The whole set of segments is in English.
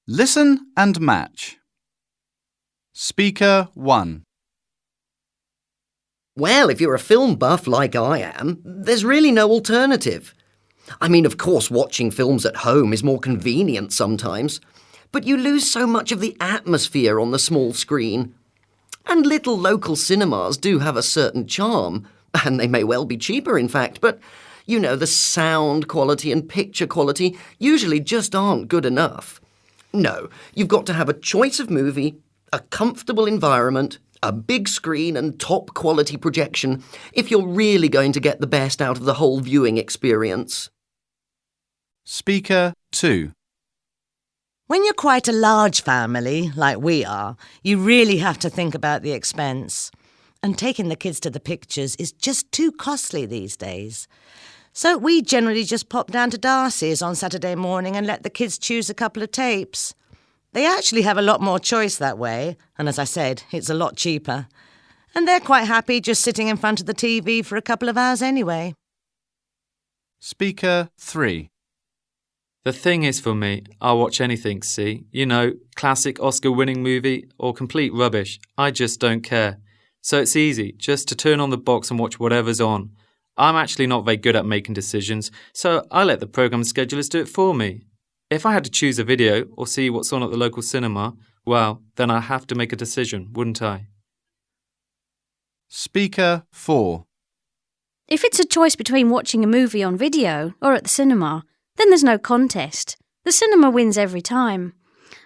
Listen and match. Speaker 1. Well, if you're a film buff like I am, there's really no alternative. I mean, of course, watching films at home is more convenient sometimes, but you lose so much of the atmosphere on the small screen. And little local cinemas do have a certain charm, and they may well be cheaper, in fact, but, you know, the sound quality and picture quality usually just aren't good enough. No, you've got to have a choice of movie, a comfortable environment, a big screen and top-quality projection if you're really going to get the best out of the whole viewing experience. Speaker 2. When you're quite a large family, like we are, you really have to think about the expense. And taking the kids to the pictures is just too costly these days. So we generally just pop down to Darcy's on Saturday morning and let the kids choose a couple of tapes. They actually have a lot more choice that way, and as I said, it's a lot cheaper. And they're quite happy just sitting in front of the TV for a couple of hours anyway. Speaker 3. The thing is for me, I'll watch anything, see? You know, classic Oscar-winning movie or complete rubbish. I just don't care. So it's easy, just to turn on the box and watch whatever's on. I'm actually not very good at making decisions, so I let the programme schedulers do it for me. If I had to choose a video or see what's on at the local cinema, well, then I'd have to make a decision, wouldn't I? Speaker 4. If it's a choice between watching a movie on video or at the cinema, then there's no contest. The cinema wins every time.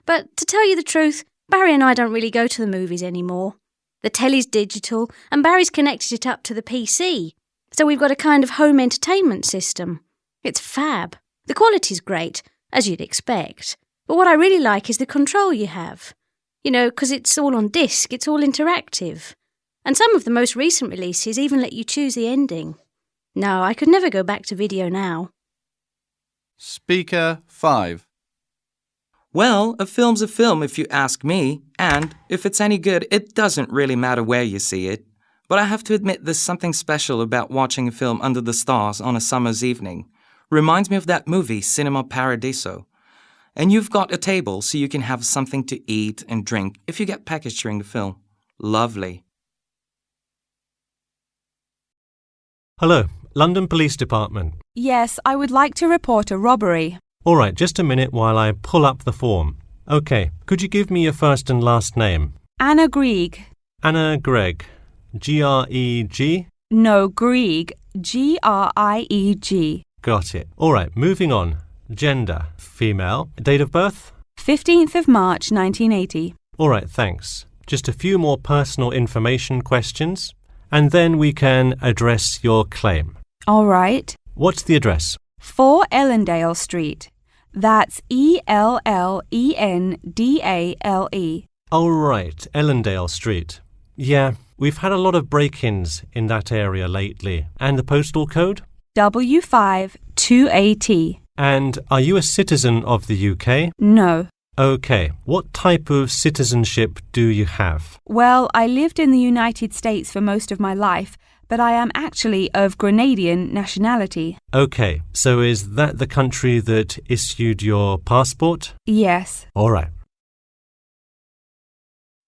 But to tell you the truth, Barry and I don't really go to the movies anymore. The telly's digital and Barry's connected it up to the PC. So we've got a kind of home entertainment system. It's fab. The quality's great, as you'd expect. But what I really like is the control you have. You know, because it's all on disc, it's all interactive. And some of the most recent releases even let you choose the ending. No, I could never go back to video now. Speaker 5. Well, a film's a film if you ask me, and if it's any good, it doesn't really matter where you see it. But I have to admit there's something special about watching a film under the stars on a summer's evening. Reminds me of that movie, Cinema Paradiso. And you've got a table so you can have something to eat and drink if you get packaged during the film. Lovely. Hello, London Police Department. Yes, I would like to report a robbery. All right, just a minute while I pull up the form. OK, could you give me your first and last name? Anna Grieg. Anna Gregg. G-R-E-G? No, Grieg. G-R-I-E-G. Got it. All right, moving on. Gender, female. Date of birth? 15th of March, 1980. All right, thanks. Just a few more personal information questions, and then we can address your claim. All right. What's the address? 4 Ellendale Street. That's Ellendale. Oh, right, Ellendale Street. Yeah, we've had a lot of break-ins in that area lately. And the postal code? W5 2AT. And are you a citizen of the UK? No. OK. What type of citizenship do you have? Well, I lived in the United States for most of my life, but I am actually of Grenadian nationality. OK. So is that the country that issued your passport? Yes. All right.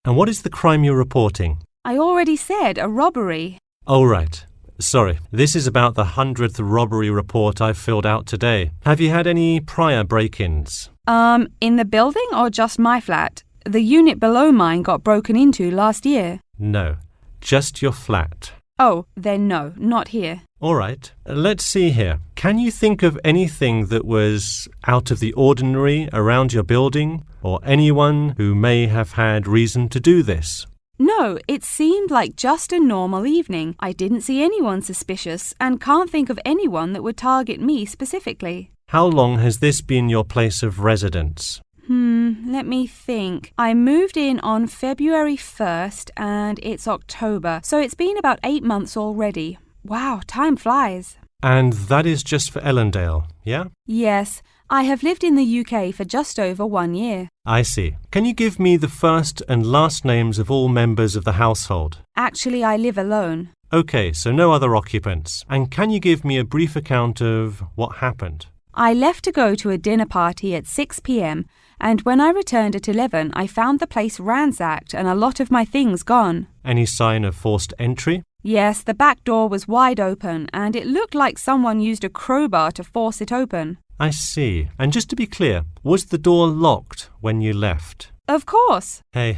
And what is the crime you're reporting? I already said a robbery. Oh, right. Sorry, this is about the 100th robbery report I've filled out today. Have you had any prior break-ins? In the building or just my flat? The unit below mine got broken into last year. No, just your flat. Oh, then no, not here. All right, let's see here. Can you think of anything that was out of the ordinary around your building, or anyone who may have had reason to do this? No, it seemed like just a normal evening. I didn't see anyone suspicious and can't think of anyone that would target me specifically. How long has this been your place of residence? Let me think. I moved in on February 1st and it's October, so it's been about 8 months already. Wow, time flies. And that is just for Ellendale, yeah? Yes, I have lived in the UK for just over 1 year. I see. Can you give me the first and last names of all members of the household? Actually, I live alone. OK, so no other occupants. And can you give me a brief account of what happened? I left to go to a dinner party at 6 p.m. and when I returned at 11, I found the place ransacked and a lot of my things gone. Any sign of forced entry? Yes, the back door was wide open, and it looked like someone used a crowbar to force it open. I see. And just to be clear, was the door locked when you left? Of course. Hey,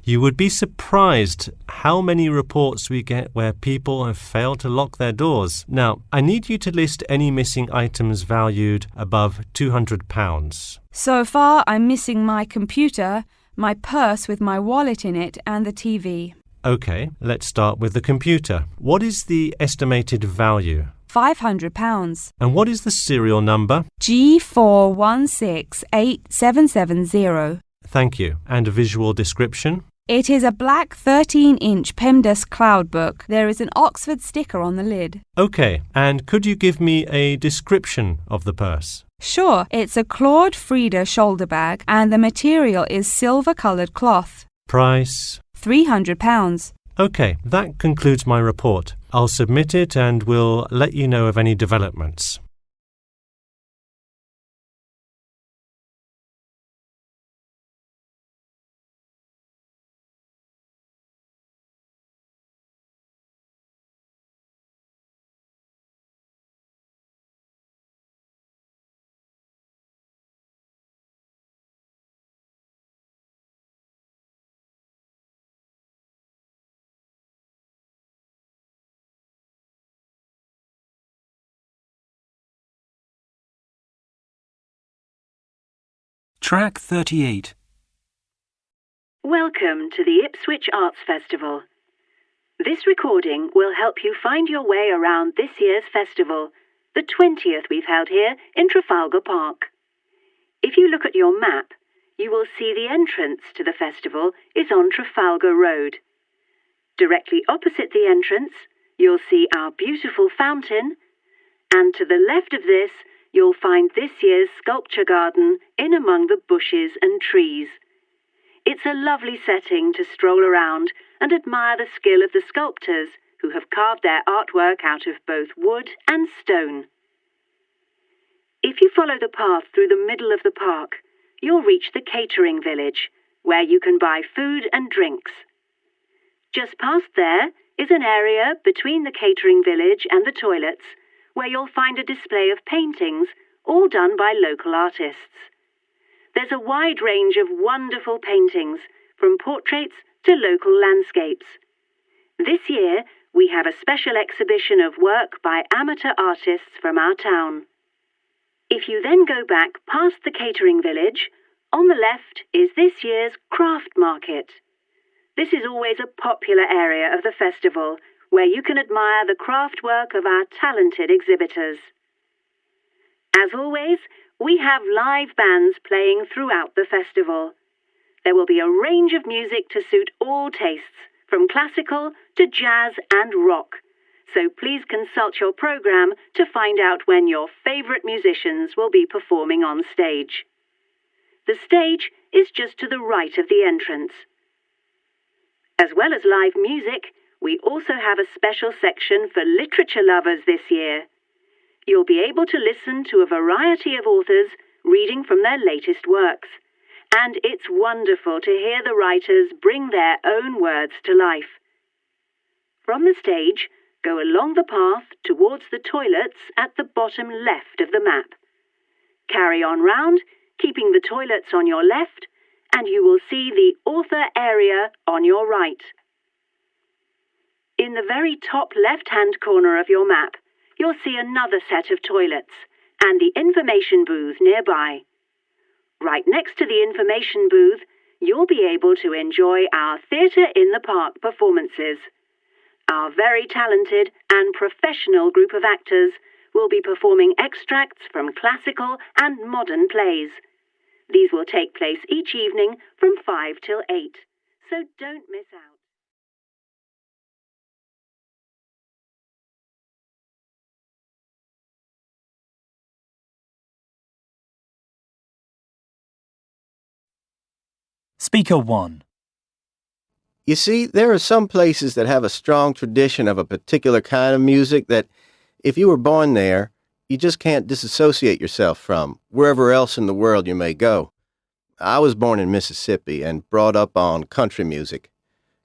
you would be surprised how many reports we get where people have failed to lock their doors. Now, I need you to list any missing items valued above £200. So far, I'm missing my computer, my purse with my wallet in it, and the TV. OK, let's start with the computer. What is the estimated value? £500. And what is the serial number? G41687770. Thank you. And a visual description? It is a black 13-inch PEMDAS cloud book. There is an Oxford sticker on the lid. OK, and could you give me a description of the purse? Sure, it's a Claude Frieda shoulder bag and the material is silver-coloured cloth. Price? £300. OK, that concludes my report. I'll submit it and we'll let you know of any developments. Track 38. Welcome to the Ipswich Arts Festival. This recording will help you find your way around this year's festival, the 20th we've held here in Trafalgar Park. If you look at your map, you will see the entrance to the festival is on Trafalgar Road. Directly opposite the entrance, you'll see our beautiful fountain, and to the left of this, you'll find this year's sculpture garden in among the bushes and trees. It's a lovely setting to stroll around and admire the skill of the sculptors who have carved their artwork out of both wood and stone. If you follow the path through the middle of the park, you'll reach the catering village, where you can buy food and drinks. Just past there is an area between the catering village and the toilets, where you'll find a display of paintings, all done by local artists. There's a wide range of wonderful paintings, from portraits to local landscapes. This year, we have a special exhibition of work by amateur artists from our town. If you then go back past the catering village, on the left is this year's craft market. This is always a popular area of the festival, where you can admire the craft work of our talented exhibitors. As always, we have live bands playing throughout the festival. There will be a range of music to suit all tastes, from classical to jazz and rock. So please consult your program to find out when your favourite musicians will be performing on stage. The stage is just to the right of the entrance. As well as live music, we also have a special section for literature lovers this year. You'll be able to listen to a variety of authors reading from their latest works, and it's wonderful to hear the writers bring their own words to life. From the stage, go along the path towards the toilets at the bottom left of the map. Carry on round, keeping the toilets on your left, and you will see the author area on your right. In the very top left-hand corner of your map, you'll see another set of toilets and the information booth nearby. Right next to the information booth, you'll be able to enjoy our Theatre in the Park performances. Our very talented and professional group of actors will be performing extracts from classical and modern plays. These will take place each evening from 5 till 8, so don't miss out. Speaker 1. You see, there are some places that have a strong tradition of a particular kind of music that, if you were born there, you just can't disassociate yourself from, wherever else in the world you may go. I was born in Mississippi and brought up on country music.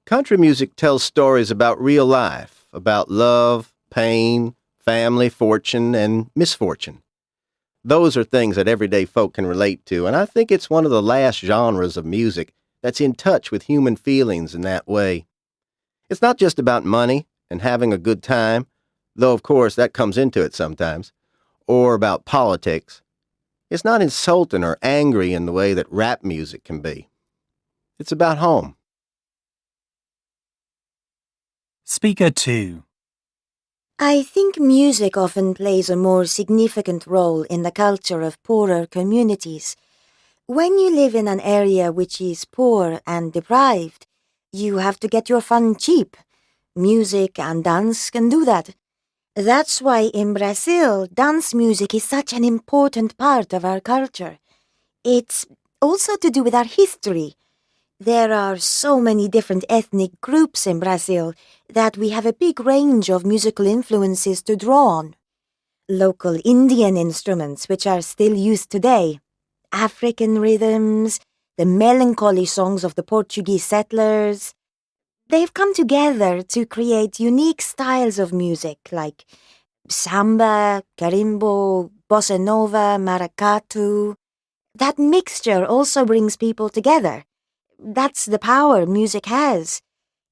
Country music tells stories about real life, about love, pain, family, fortune, and misfortune. Those are things that everyday folk can relate to, and I think it's one of the last genres of music that's in touch with human feelings in that way. It's not just about money and having a good time, though of course that comes into it sometimes, or about politics. It's not insulting or angry in the way that rap music can be. It's about home. Speaker 2. I think music often plays a more significant role in the culture of poorer communities. When you live in an area which is poor and deprived, you have to get your fun cheap. Music and dance can do that. That's why in Brazil, dance music is such an important part of our culture. It's also to do with our history. There are so many different ethnic groups in Brazil that we have a big range of musical influences to draw on. Local Indian instruments, which are still used today, African rhythms, the melancholy songs of the Portuguese settlers. They've come together to create unique styles of music like samba, carimbo, bossa nova, maracatu. That mixture also brings people together. That's the power music has.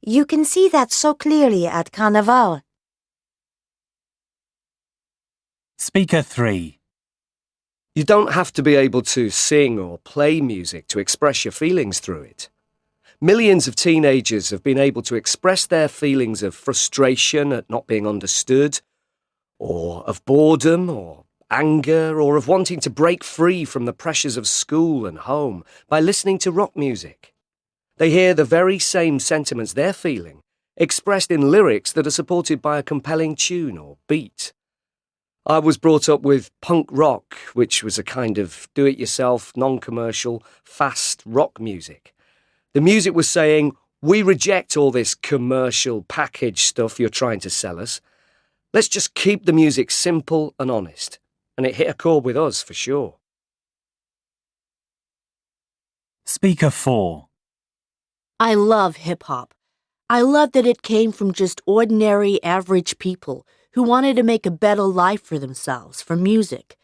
You can see that so clearly at Carnival. Speaker 3. You don't have to be able to sing or play music to express your feelings through it. Millions of teenagers have been able to express their feelings of frustration at not being understood, or of boredom, or anger, or of wanting to break free from the pressures of school and home by listening to rock music. They hear the very same sentiments they're feeling, expressed in lyrics that are supported by a compelling tune or beat. I was brought up with punk rock, which was a kind of do-it-yourself, non-commercial, fast rock music. The music was saying, we reject all this commercial package stuff you're trying to sell us. Let's just keep the music simple and honest. And it hit a chord with us, for sure. Speaker 4. I love hip-hop. I love that it came from just ordinary, average people who wanted to make a better life for themselves from music.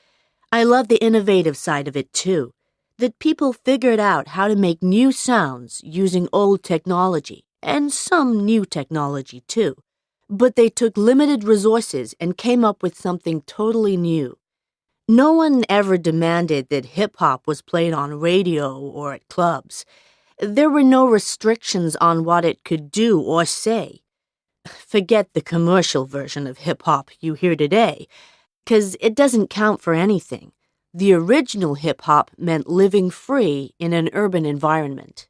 I love the innovative side of it, too, that people figured out how to make new sounds using old technology, and some new technology, too. But they took limited resources and came up with something totally new. No one ever demanded that hip-hop was played on radio or at clubs. There were no restrictions on what it could do or say. Forget the commercial version of hip-hop you hear today, 'cause it doesn't count for anything. The original hip-hop meant living free in an urban environment.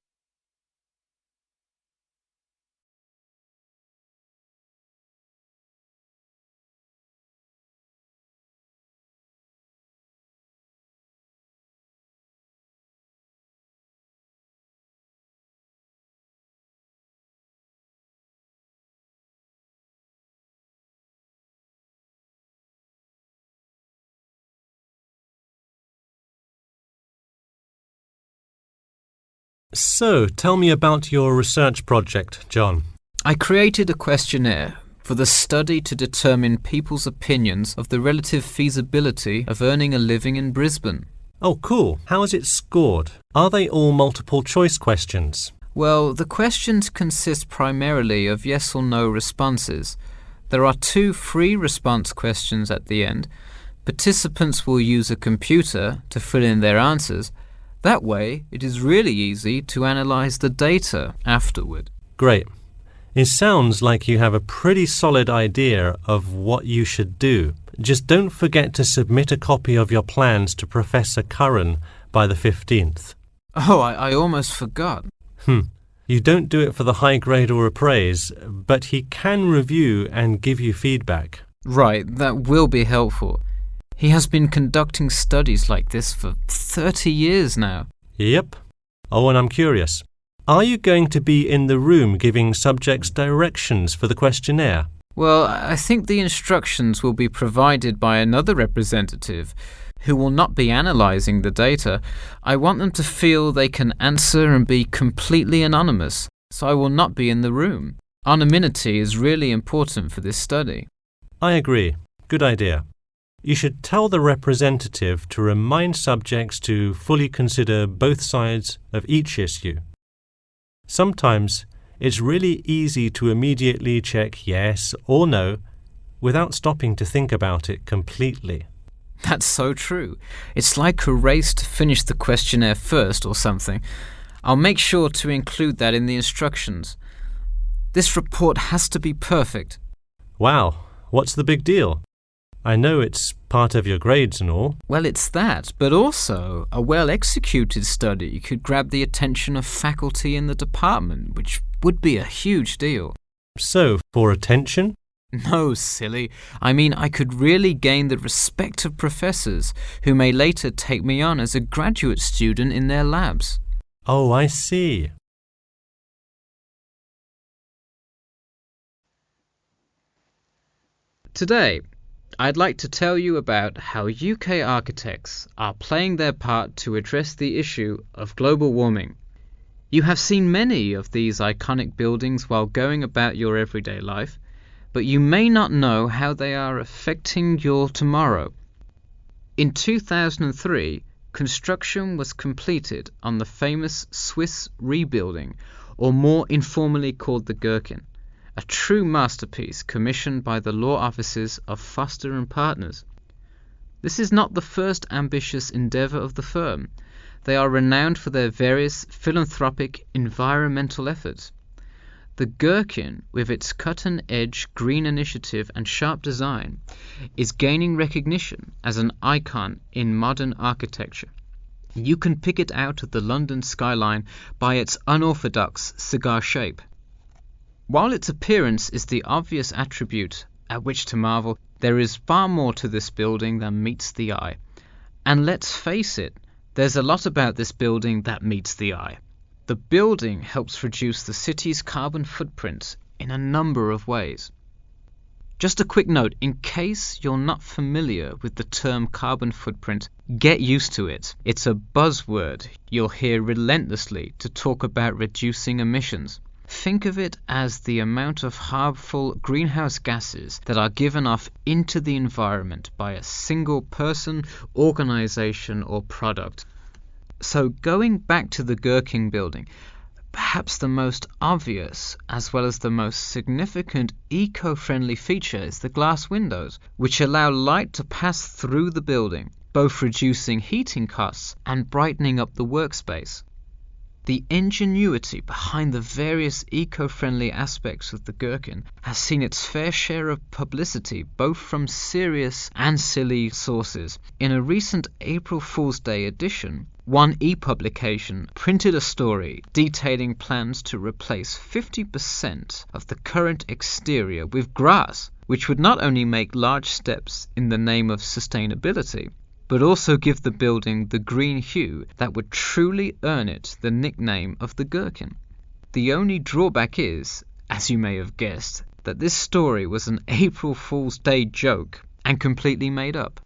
So, tell me about your research project, John. I created a questionnaire for the study to determine people's opinions of the relative feasibility of earning a living in Brisbane. Oh, cool. How is it scored? Are they all multiple choice questions? Well, the questions consist primarily of yes or no responses. There are 2 free response questions at the end. Participants will use a computer to fill in their answers. That way, it is really easy to analyse the data afterward. Great. It sounds like you have a pretty solid idea of what you should do. Just don't forget to submit a copy of your plans to Professor Curran by the 15th. Oh, I almost forgot. You don't do it for the high grade or appraise, but he can review and give you feedback. Right, that will be helpful. He has been conducting studies like this for 30 years now. Yep. Oh, and I'm curious. Are you going to be in the room giving subjects directions for the questionnaire? Well, I think the instructions will be provided by another representative who will not be analysing the data. I want them to feel they can answer and be completely anonymous, so I will not be in the room. Anonymity is really important for this study. I agree. Good idea. You should tell the representative to remind subjects to fully consider both sides of each issue. Sometimes it's really easy to immediately check yes or no without stopping to think about it completely. That's so true. It's like a race to finish the questionnaire first or something. I'll make sure to include that in the instructions. This report has to be perfect. Wow, what's the big deal? I know it's part of your grades and all. Well, it's that, but also a well-executed study could grab the attention of faculty in the department, which would be a huge deal. So, for attention? No, silly. I mean, I could really gain the respect of professors who may later take me on as a graduate student in their labs. Oh, I see. Today, I'd like to tell you about how UK architects are playing their part to address the issue of global warming. You have seen many of these iconic buildings while going about your everyday life, but you may not know how they are affecting your tomorrow. In 2003, construction was completed on the famous Swiss rebuilding, or more informally called the Gherkin, a true masterpiece commissioned by the law offices of Foster and Partners. This is not the first ambitious endeavour of the firm. They are renowned for their various philanthropic environmental efforts. The Gherkin, with its cut-and-edge green initiative and sharp design, is gaining recognition as an icon in modern architecture. You can pick it out of the London skyline by its unorthodox cigar shape. While its appearance is the obvious attribute at which to marvel, there is far more to this building than meets the eye. And let's face it, there's a lot about this building that meets the eye. The building helps reduce the city's carbon footprint in a number of ways. Just a quick note, in case you're not familiar with the term carbon footprint, get used to it. It's a buzzword you'll hear relentlessly to talk about reducing emissions. Think of it as the amount of harmful greenhouse gases that are given off into the environment by a single person, organization, or product. So going back to the Gherkin building, perhaps the most obvious as well as the most significant eco-friendly feature is the glass windows, which allow light to pass through the building, both reducing heating costs and brightening up the workspace. The ingenuity behind the various eco-friendly aspects of the Gherkin has seen its fair share of publicity both from serious and silly sources. In a recent April Fool's Day edition, One e-publication printed a story detailing plans to replace 50% of the current exterior with grass, which would not only make large steps in the name of sustainability, but also give the building the green hue that would truly earn it the nickname of the Gherkin. The only drawback is, as you may have guessed, that this story was an April Fool's Day joke and completely made up.